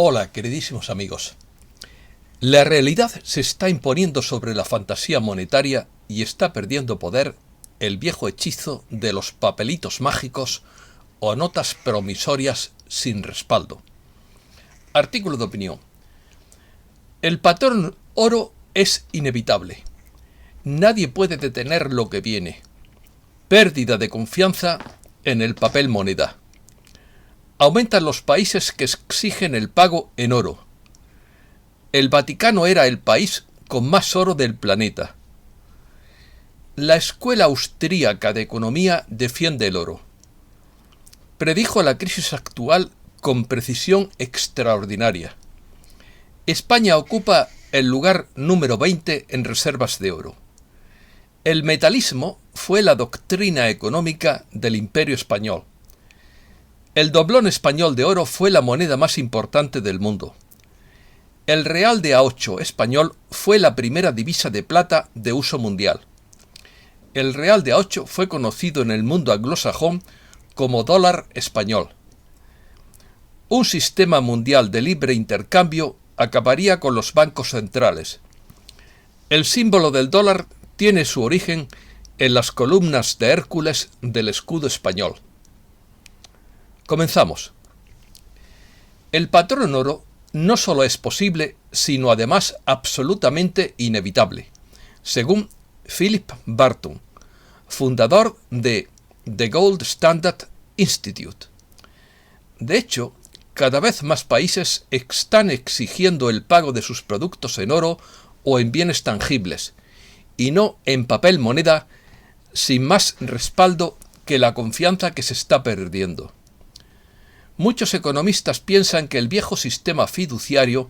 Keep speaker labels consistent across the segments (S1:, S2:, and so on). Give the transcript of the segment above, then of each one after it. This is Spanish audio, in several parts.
S1: Hola, queridísimos amigos. La realidad se está imponiendo sobre la fantasía monetaria y está perdiendo poder el viejo hechizo de los papelitos mágicos o notas promisorias sin respaldo. Artículo de opinión. El patrón oro es inevitable. Nadie puede detener lo que viene. Pérdida de confianza en el papel moneda. Aumentan los países que exigen el pago en oro. El Vaticano era el país con más oro del planeta. La Escuela Austríaca de Economía defiende el oro. Predijo la crisis actual con precisión extraordinaria. España ocupa el lugar número 20 en reservas de oro. El metalismo fue la doctrina económica del Imperio Español. El doblón español de oro fue la moneda más importante del mundo. El real de A8 español fue la primera divisa de plata de uso mundial. El real de A8 fue conocido en el mundo anglosajón como dólar español. Un sistema mundial de libre intercambio acabaría con los bancos centrales. El símbolo del dólar tiene su origen en las columnas de Hércules del escudo español. Comenzamos. El patrón oro no solo es posible, sino además absolutamente inevitable, según Philip Barton, fundador de The Gold Standard Institute. De hecho, cada vez más países están exigiendo el pago de sus productos en oro o en bienes tangibles, y no en papel moneda, sin más respaldo que la confianza que se está perdiendo. Muchos economistas piensan que el viejo sistema fiduciario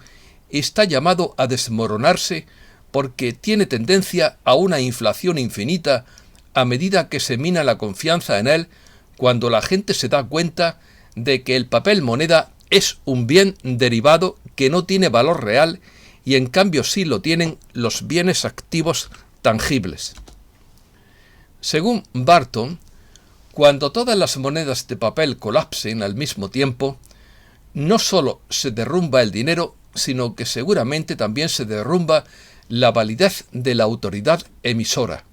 S1: está llamado a desmoronarse porque tiene tendencia a una inflación infinita a medida que se mina la confianza en él cuando la gente se da cuenta de que el papel moneda es un bien derivado que no tiene valor real y en cambio sí lo tienen los bienes activos tangibles. Según Barton, cuando todas las monedas de papel colapsen al mismo tiempo, no solo se derrumba el dinero, sino que seguramente también se derrumba la validez de la autoridad emisora.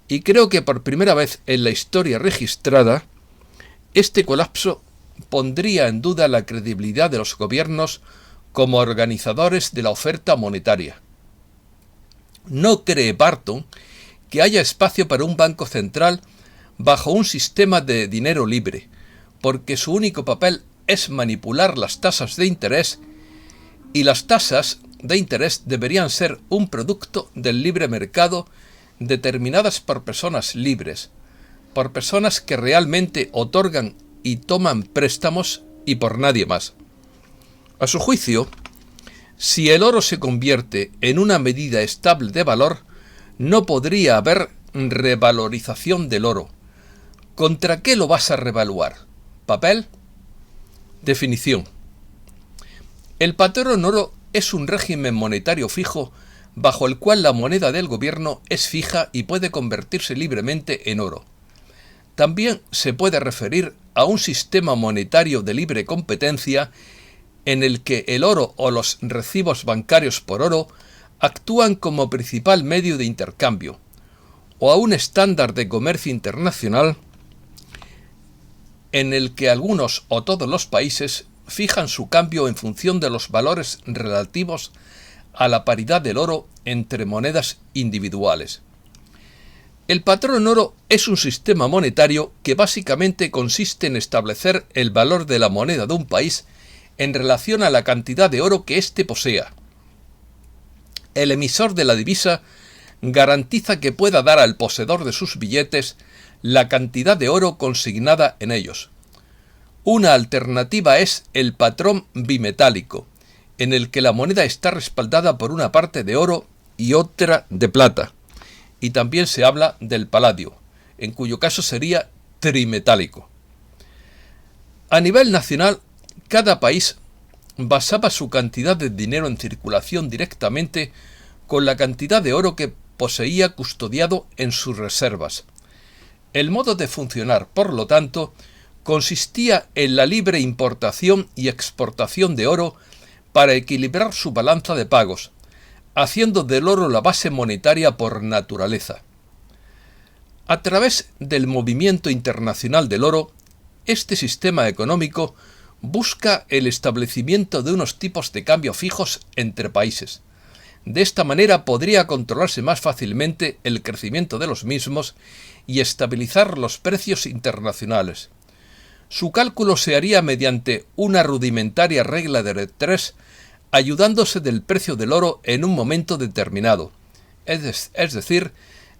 S1: Y creo que por primera vez en la historia registrada, este colapso pondría en duda la credibilidad de los gobiernos como organizadores de la oferta monetaria. No cree Barton que haya espacio para un banco central bajo un sistema de dinero libre, porque su único papel es manipular las tasas de interés, y las tasas de interés deberían ser un producto del libre mercado determinadas por personas libres, por personas que realmente otorgan y toman préstamos y por nadie más. A su juicio, si el oro se convierte en una medida estable de valor, no podría haber revalorización del oro. ¿Contra qué lo vas a revaluar? ¿Papel? Definición. El patrón oro es un régimen monetario fijo bajo el cual la moneda del gobierno es fija y puede convertirse libremente en oro. También se puede referir a un sistema monetario de libre competencia en el que el oro o los recibos bancarios por oro actúan como principal medio de intercambio, o a un estándar de comercio internacional en el que algunos o todos los países fijan su cambio en función de los valores relativos a la paridad del oro entre monedas individuales. El patrón oro es un sistema monetario que básicamente consiste en establecer el valor de la moneda de un país en relación a la cantidad de oro que éste posea. El emisor de la divisa garantiza que pueda dar al poseedor de sus billetes la cantidad de oro consignada en ellos. Una alternativa es el patrón bimetálico, en el que la moneda está respaldada por una parte de oro y otra de plata. Y también se habla del paladio, en cuyo caso sería trimetálico. A nivel nacional, cada país basaba su cantidad de dinero en circulación directamente con la cantidad de oro que poseía custodiado en sus reservas. El modo de funcionar, por lo tanto, consistía en la libre importación y exportación de oro para equilibrar su balanza de pagos, haciendo del oro la base monetaria por naturaleza. A través del movimiento internacional del oro, este sistema económico busca el establecimiento de unos tipos de cambio fijos entre países. De esta manera podría controlarse más fácilmente el crecimiento de los mismos y estabilizar los precios internacionales. Su cálculo se haría mediante una rudimentaria regla de tres, ayudándose del precio del oro en un momento determinado, es decir,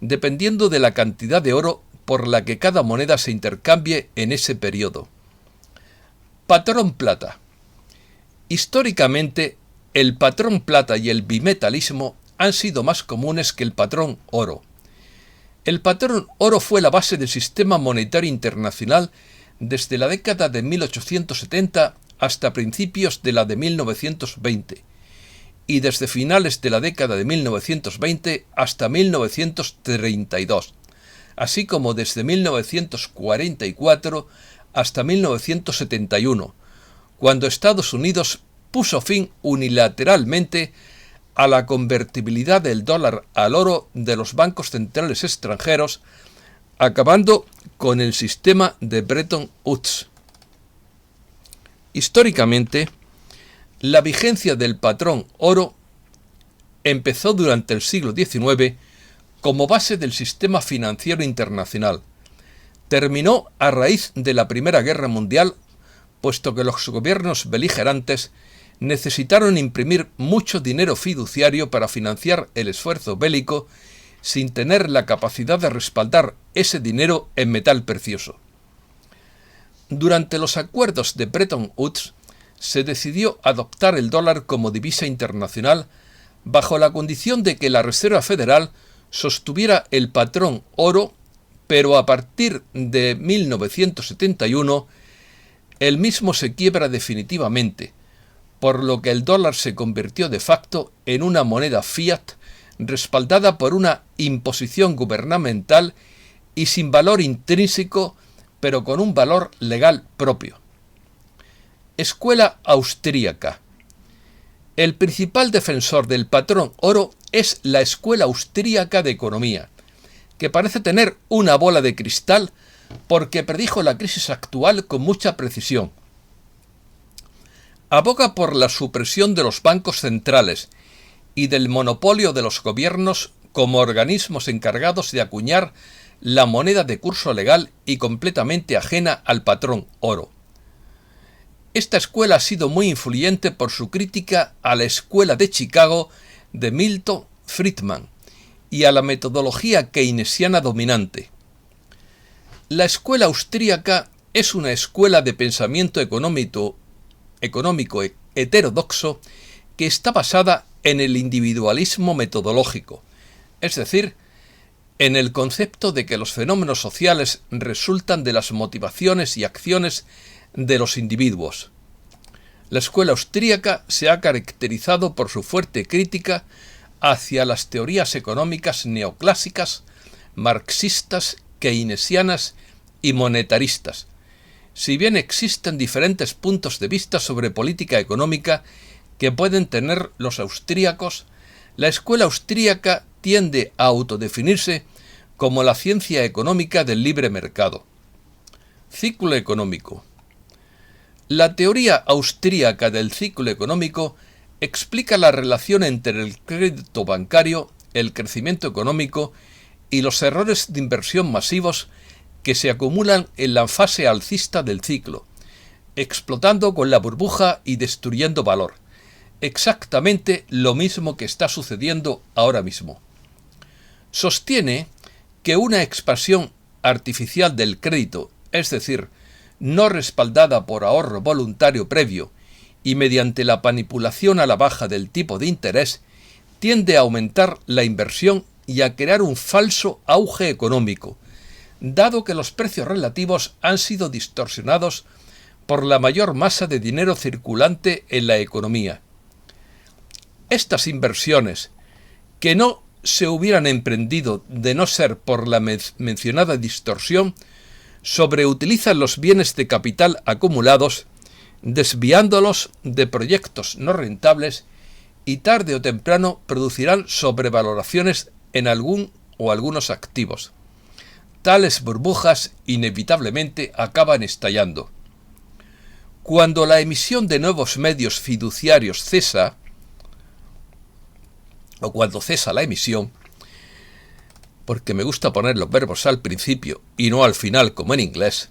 S1: dependiendo de la cantidad de oro por la que cada moneda se intercambie en ese periodo. Patrón plata. Históricamente, el patrón plata y el bimetalismo han sido más comunes que el patrón oro. El patrón oro fue la base del sistema monetario internacional desde la década de 1870 hasta principios de la de 1920 y desde finales de la década de 1920 hasta 1932, así como desde 1944 hasta 1971, cuando Estados Unidos puso fin unilateralmente a la convertibilidad del dólar al oro de los bancos centrales extranjeros, acabando con el sistema de Bretton Woods. Históricamente, la vigencia del patrón oro empezó durante el siglo XIX como base del sistema financiero internacional. Terminó a raíz de la Primera Guerra Mundial, puesto que los gobiernos beligerantes necesitaron imprimir mucho dinero fiduciario para financiar el esfuerzo bélico sin tener la capacidad de respaldar ese dinero en metal precioso. Durante los acuerdos de Bretton Woods se decidió adoptar el dólar como divisa internacional bajo la condición de que la Reserva Federal sostuviera el patrón oro, pero a partir de 1971 el mismo se quiebra definitivamente, por lo que el dólar se convirtió de facto en una moneda fiat respaldada por una imposición gubernamental y sin valor intrínseco, pero con un valor legal propio. Escuela austríaca. El principal defensor del patrón oro es la Escuela Austríaca de Economía, que parece tener una bola de cristal porque predijo la crisis actual con mucha precisión. Aboga por la supresión de los bancos centrales y del monopolio de los gobiernos como organismos encargados de acuñar la moneda de curso legal y completamente ajena al patrón oro. Esta escuela ha sido muy influyente por su crítica a la Escuela de Chicago de Milton Friedman y a la metodología keynesiana dominante. La escuela austríaca es una escuela de pensamiento económico heterodoxo que está basada en el individualismo metodológico, es decir, en el concepto de que los fenómenos sociales resultan de las motivaciones y acciones de los individuos. La escuela austríaca se ha caracterizado por su fuerte crítica hacia las teorías económicas neoclásicas, marxistas, keynesianas y monetaristas. Si bien existen diferentes puntos de vista sobre política económica que pueden tener los austríacos, la escuela austríaca tiende a autodefinirse como la ciencia económica del libre mercado. Ciclo económico. La teoría austríaca del ciclo económico explica la relación entre el crédito bancario, el crecimiento económico y los errores de inversión masivos que se acumulan en la fase alcista del ciclo, explotando con la burbuja y destruyendo valor. Exactamente lo mismo que está sucediendo ahora mismo. Sostiene que una expansión artificial del crédito, es decir, no respaldada por ahorro voluntario previo y mediante la manipulación a la baja del tipo de interés, tiende a aumentar la inversión y a crear un falso auge económico, dado que los precios relativos han sido distorsionados por la mayor masa de dinero circulante en la economía. Estas inversiones, que no se hubieran emprendido de no ser por la mencionada distorsión, sobreutilizan los bienes de capital acumulados, desviándolos de proyectos no rentables y tarde o temprano producirán sobrevaloraciones en algún o algunos activos. Tales burbujas inevitablemente acaban estallando. Cuando la emisión de nuevos medios fiduciarios cesa, o cuando cesa la emisión, porque me gusta poner los verbos al principio y no al final como en inglés,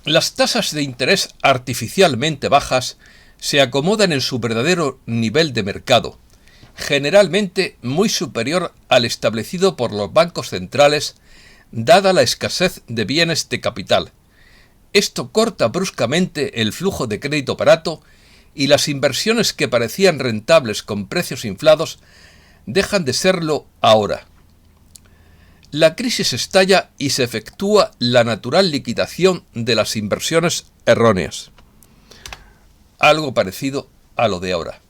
S1: las tasas de interés artificialmente bajas se acomodan en su verdadero nivel de mercado, generalmente muy superior al establecido por los bancos centrales, dada la escasez de bienes de capital. Esto corta bruscamente el flujo de crédito barato y las inversiones que parecían rentables con precios inflados dejan de serlo ahora. La crisis estalla y se efectúa la natural liquidación de las inversiones erróneas. Algo parecido a lo de ahora.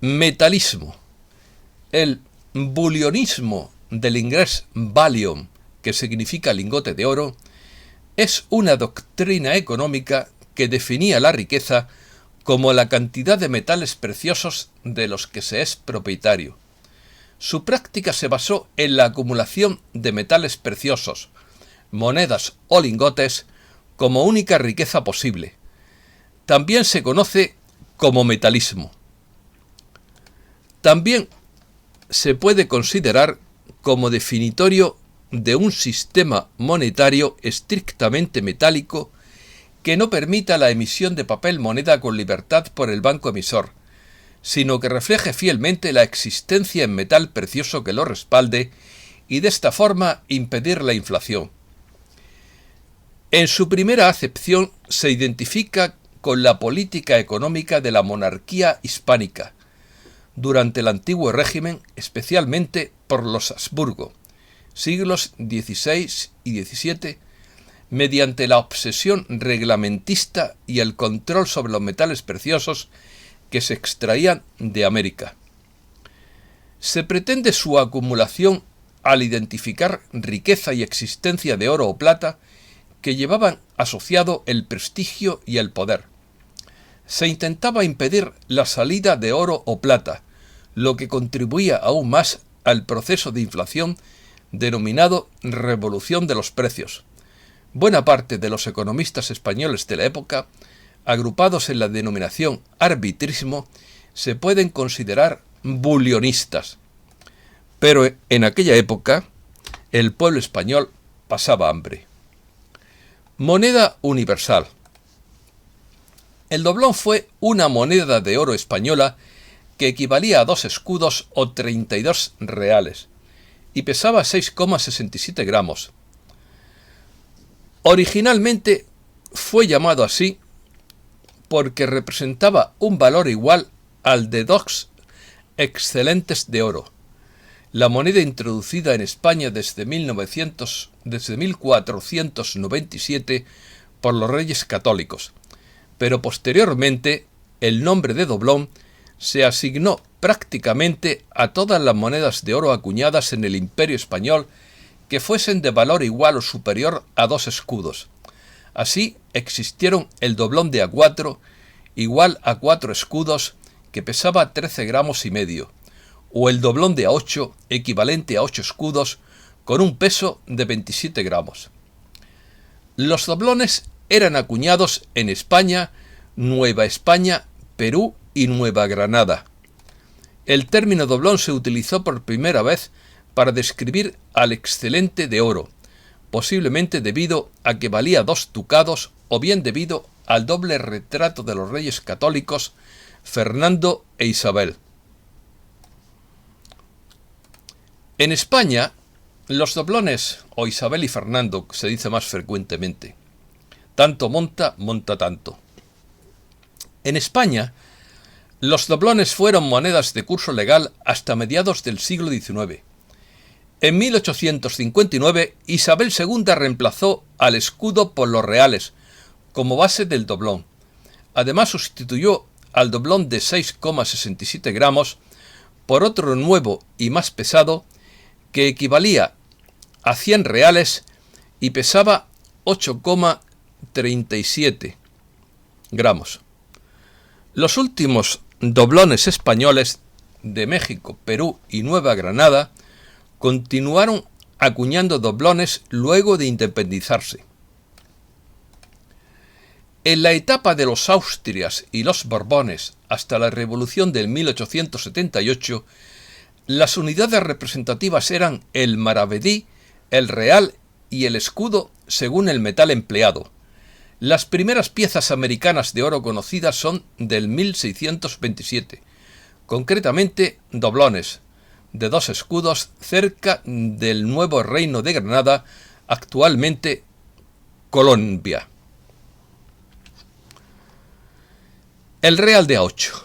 S1: Metalismo. El bullionismo del inglés bullion, que significa lingote de oro, es una doctrina económica que definía la riqueza como la cantidad de metales preciosos de los que se es propietario. Su práctica se basó en la acumulación de metales preciosos, monedas o lingotes, como única riqueza posible. También se conoce como metalismo. También se puede considerar como definitorio de un sistema monetario estrictamente metálico que no permita la emisión de papel moneda con libertad por el banco emisor, sino que refleje fielmente la existencia en metal precioso que lo respalde y de esta forma impedir la inflación. En su primera acepción se identifica con la política económica de la monarquía hispánica, durante el antiguo régimen, especialmente por los Habsburgo, siglos XVI y XVII, mediante la obsesión reglamentista y el control sobre los metales preciosos que se extraían de América. Se pretende su acumulación al identificar riqueza y existencia de oro o plata que llevaban asociado el prestigio y el poder. Se intentaba impedir la salida de oro o plata, lo que contribuía aún más al proceso de inflación denominado revolución de los precios. Buena parte de los economistas españoles de la época, agrupados en la denominación arbitrismo, se pueden considerar bullionistas. Pero en aquella época, el pueblo español pasaba hambre. Moneda universal. El doblón fue una moneda de oro española que equivalía a 2 escudos o 32 reales y pesaba 6,67 gramos. Originalmente fue llamado así porque representaba un valor igual al de 2 excelentes de oro. La moneda introducida en España desde 1497 por los Reyes Católicos, pero posteriormente el nombre de doblón se asignó prácticamente a todas las monedas de oro acuñadas en el Imperio Español que fuesen de valor igual o superior a 2 escudos. Así existieron el doblón de A4, igual a 4 escudos, que pesaba 13 gramos y medio, o el doblón de A8, equivalente a 8 escudos, con un peso de 27 gramos. Los doblones eran acuñados en España, Nueva España, Perú y Nueva Granada. El término doblón se utilizó por primera vez para describir al excelente de oro, posiblemente debido a que valía 2 ducados o bien debido al doble retrato de los reyes católicos Fernando e Isabel. En España, los doblones, o Isabel y Fernando, se dice más frecuentemente, tanto monta, monta tanto. En España, los doblones fueron monedas de curso legal hasta mediados del siglo XIX. En 1859, Isabel II reemplazó al escudo por los reales, como base del doblón. Además, sustituyó al doblón de 6,67 gramos por otro nuevo y más pesado, que equivalía a 100 reales y pesaba 8,37 gramos. Los últimos doblones españoles de México, Perú y Nueva Granada continuaron acuñando doblones luego de independizarse. En la etapa de los Austrias y los Borbones hasta la Revolución del 1878, las unidades representativas eran el maravedí, el real y el escudo según el metal empleado. Las primeras piezas americanas de oro conocidas son del 1627, concretamente doblones de 2 escudos cerca del nuevo Reino de Granada, actualmente Colombia. El real de A8.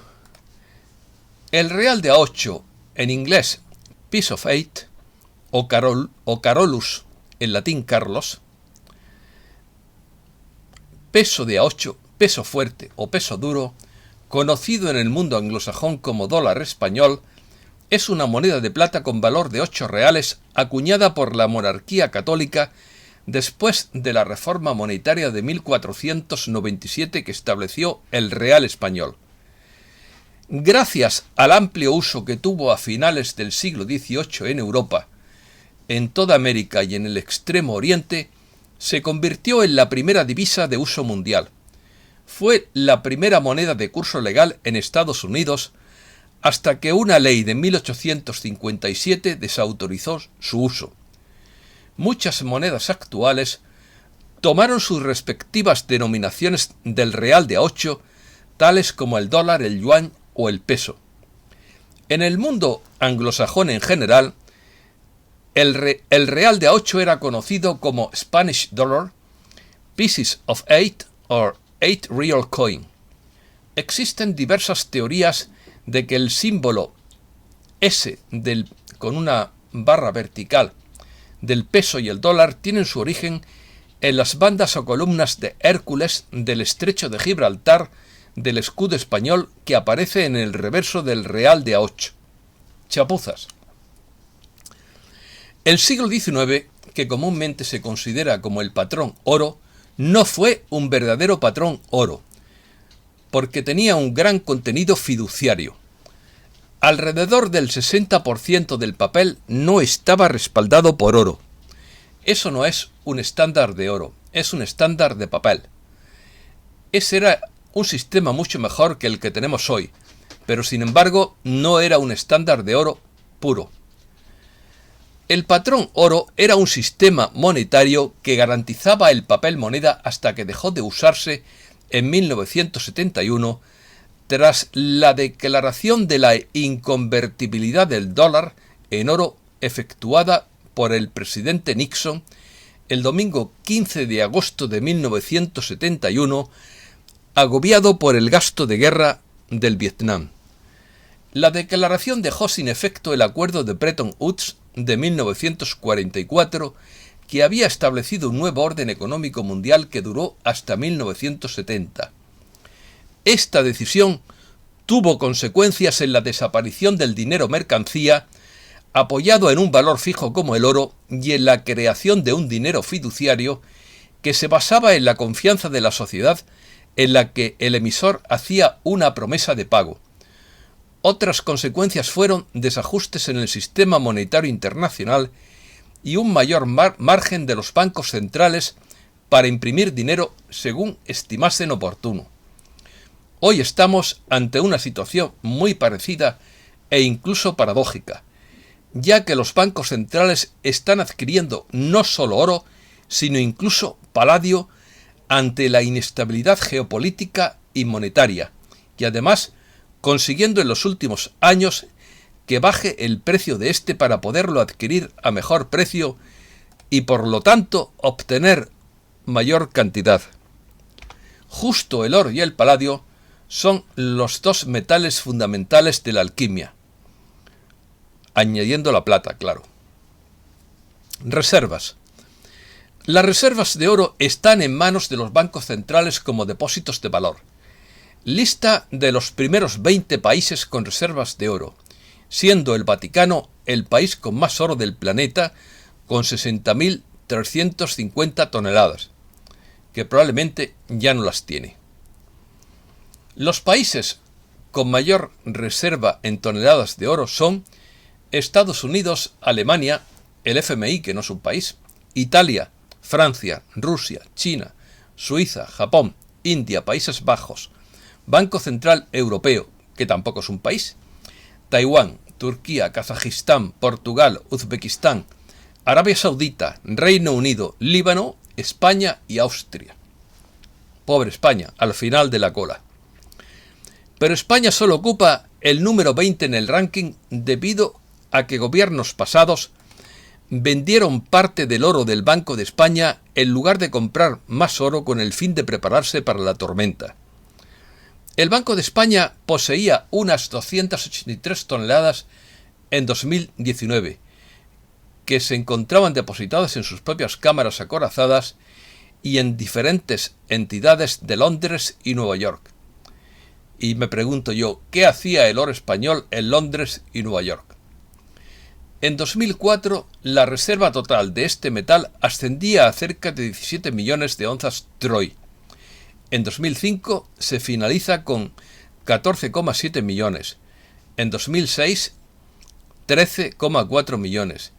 S1: El real de A8, en inglés Piece of Eight, o Carolus, en latín Carlos, peso de A8, peso fuerte o peso duro, conocido en el mundo anglosajón como dólar español, es una moneda de plata con valor de 8 reales acuñada por la monarquía católica después de la reforma monetaria de 1497 que estableció el real español. Gracias al amplio uso que tuvo a finales del siglo XVIII en Europa, en toda América y en el Extremo Oriente, se convirtió en la primera divisa de uso mundial. Fue la primera moneda de curso legal en Estados Unidos hasta que una ley de 1857 desautorizó su uso. Muchas monedas actuales tomaron sus respectivas denominaciones del real de A8, tales como el dólar, el yuan o el peso. En el mundo anglosajón en general, el real de A8 era conocido como Spanish Dollar, Pieces of Eight o Eight Real Coin. Existen diversas teorías de que el símbolo S con una barra vertical del peso y el dólar tienen su origen en las bandas o columnas de Hércules del estrecho de Gibraltar del escudo español que aparece en el reverso del real de A8. Chapuzas. El siglo XIX, que comúnmente se considera como el patrón oro, no fue un verdadero patrón oro, porque tenía un gran contenido fiduciario. Alrededor del 60% del papel no estaba respaldado por oro. Eso no es un estándar de oro, es un estándar de papel. Ese era un sistema mucho mejor que el que tenemos hoy, pero sin embargo no era un estándar de oro puro. El patrón oro era un sistema monetario que garantizaba el papel moneda hasta que dejó de usarse en 1971 tras la declaración de la inconvertibilidad del dólar en oro efectuada por el presidente Nixon el domingo 15 de agosto de 1971, agobiado por el gasto de guerra del Vietnam. La declaración dejó sin efecto el acuerdo de Bretton Woods de 1944, que había establecido un nuevo orden económico mundial que duró hasta 1970. Esta decisión tuvo consecuencias en la desaparición del dinero mercancía, apoyado en un valor fijo como el oro, y en la creación de un dinero fiduciario que se basaba en la confianza de la sociedad en la que el emisor hacía una promesa de pago. Otras consecuencias fueron desajustes en el sistema monetario internacional y un mayor margen de los bancos centrales para imprimir dinero según estimasen oportuno. Hoy estamos ante una situación muy parecida e incluso paradójica, ya que los bancos centrales están adquiriendo no solo oro, sino incluso paladio ante la inestabilidad geopolítica y monetaria, y además consiguiendo en los últimos años que baje el precio de este para poderlo adquirir a mejor precio y por lo tanto obtener mayor cantidad. Justo el oro y el paladio son los dos metales fundamentales de la alquimia, añadiendo la plata, claro. Reservas. Las reservas de oro están en manos de los bancos centrales como depósitos de valor. Lista de los primeros 20 países con reservas de oro, siendo el Vaticano el país con más oro del planeta, con 60.000 350 toneladas, que probablemente ya no las tiene. Los países con mayor reserva en toneladas de oro son Estados Unidos, Alemania, el FMI, que no es un país, Italia, Francia, Rusia, China, Suiza, Japón, India, Países Bajos, Banco Central Europeo, que tampoco es un país, Taiwán, Turquía, Kazajistán, Portugal, Uzbekistán, Arabia Saudita, Reino Unido, Líbano, España y Austria. Pobre España, al final de la cola. Pero España solo ocupa el número 20 en el ranking debido a que gobiernos pasados vendieron parte del oro del Banco de España en lugar de comprar más oro con el fin de prepararse para la tormenta. El Banco de España poseía unas 283 toneladas en 2019, que se encontraban depositadas en sus propias cámaras acorazadas y en diferentes entidades de Londres y Nueva York. Y me pregunto yo, ¿qué hacía el oro español en Londres y Nueva York? En 2004, la reserva total de este metal ascendía a cerca de 17 millones de onzas troy. En 2005 se finaliza con 14,7 millones. En 2006, 13,4 millones.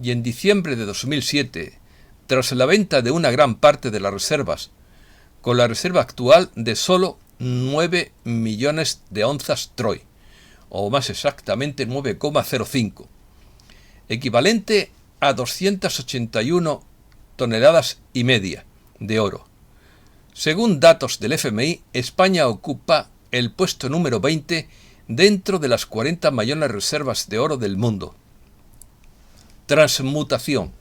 S1: Y en diciembre de 2007, tras la venta de una gran parte de las reservas, con la reserva actual de solo 9 millones de onzas troy, o más exactamente 9,05, equivalente a 281 toneladas y media de oro. Según datos del FMI, España ocupa el puesto número 20 dentro de las 40 mayores reservas de oro del mundo. Transmutación.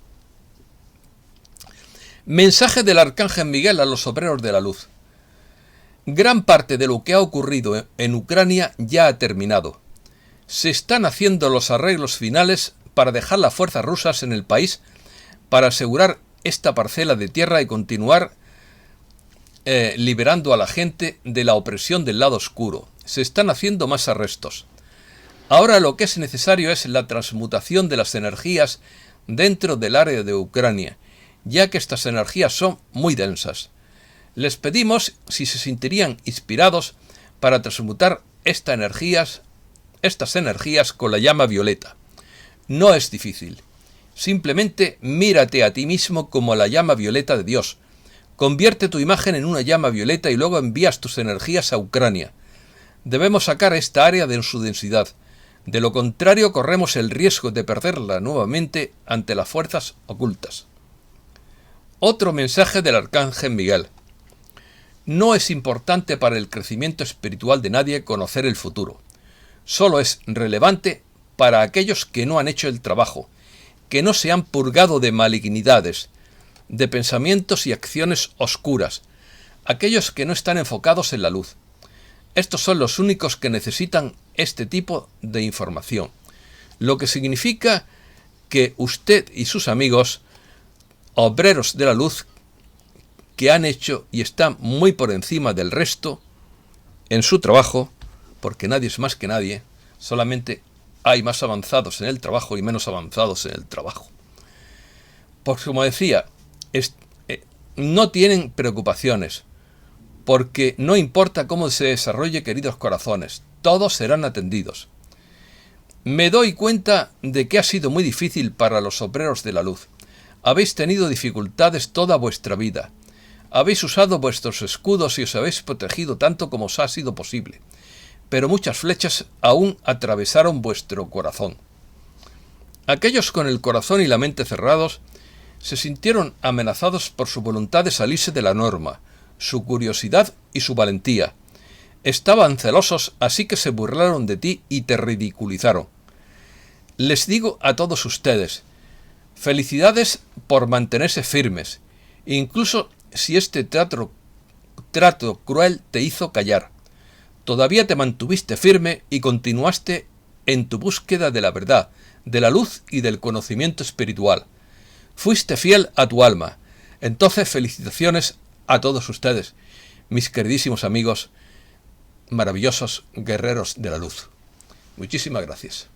S1: Mensaje del Arcángel Miguel a los obreros de la luz. Gran parte de lo que ha ocurrido en Ucrania ya ha terminado. Se están haciendo los arreglos finales para dejar las fuerzas rusas en el país para asegurar esta parcela de tierra y continuar liberando a la gente de la opresión del lado oscuro. Se están haciendo más arrestos. Ahora lo que es necesario es la transmutación de las energías dentro del área de Ucrania, ya que estas energías son muy densas. Les pedimos si se sentirían inspirados para transmutar estas energías con la llama violeta. No es difícil. Simplemente mírate a ti mismo como la llama violeta de Dios. Convierte tu imagen en una llama violeta y luego envías tus energías a Ucrania. Debemos sacar esta área de su densidad. De lo contrario, corremos el riesgo de perderla nuevamente ante las fuerzas ocultas. Otro mensaje del Arcángel Miguel. No es importante para el crecimiento espiritual de nadie conocer el futuro. Solo es relevante para aquellos que no han hecho el trabajo, que no se han purgado de malignidades, de pensamientos y acciones oscuras, aquellos que no están enfocados en la luz. Estos son los únicos que necesitan este tipo de información, lo que significa que usted y sus amigos, obreros de la luz, que han hecho y están muy por encima del resto en su trabajo, porque nadie es más que nadie, solamente hay más avanzados en el trabajo y menos avanzados en el trabajo. Pues como decía, no tienen preocupaciones, porque no importa cómo se desarrolle, queridos corazones, todos serán atendidos. Me doy cuenta de que ha sido muy difícil para los obreros de la luz. Habéis tenido dificultades toda vuestra vida. Habéis usado vuestros escudos y os habéis protegido tanto como os ha sido posible, pero muchas flechas aún atravesaron vuestro corazón. Aquellos con el corazón y la mente cerrados se sintieron amenazados por su voluntad de salirse de la norma, su curiosidad y su valentía. Estaban celosos, así que se burlaron de ti y te ridiculizaron. Les digo a todos ustedes, felicidades por mantenerse firmes, incluso si este trato cruel te hizo callar. Todavía te mantuviste firme y continuaste en tu búsqueda de la verdad, de la luz y del conocimiento espiritual. Fuiste fiel a tu alma. Entonces, felicitaciones a todos ustedes, mis queridísimos amigos, maravillosos guerreros de la luz. Muchísimas gracias.